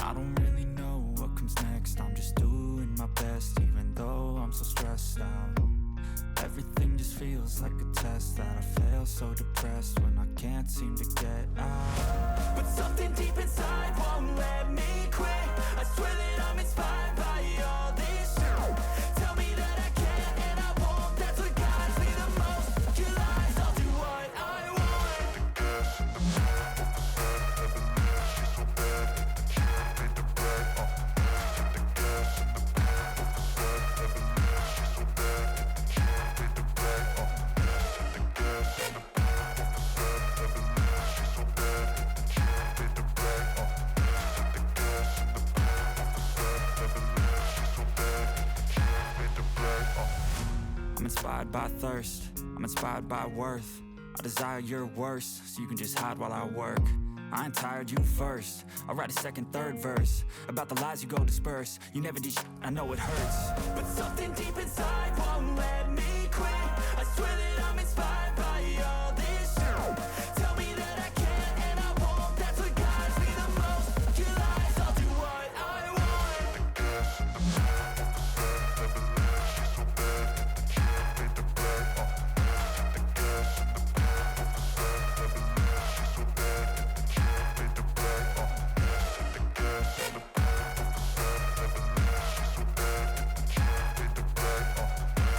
I don't really know what comes next. I'm just doing my best, even though I'm so stressed out. Everything just feels like a test that I fail, so depressed when I can't seem to get out. But something deep inside won't let me quit. I swear that I'm inspired by all this shit. Tell me that I can and I won't. That's what guides me the most. Your lies, I'll do what I want. The gas in the back of the set, never leave. She's so bad that the chick made the brag. The gas in the back of the set, never leave. She's so bad that the chick made the brag. The gas in the back of the set, never leave. She's so bad that the chick made the brag. The gas in the back of the set, never leave. She's so bad that the chick made the brag. I'm inspired by thirst, I'm inspired by worth. I desire your worst, so you can just hide while I work. I ain't tired, you first. I'll write a second, third verse about the lies you go disperse. You never did shit, I know it hurts. But something deep inside won't let me quit. I swear that I'm inspired by you.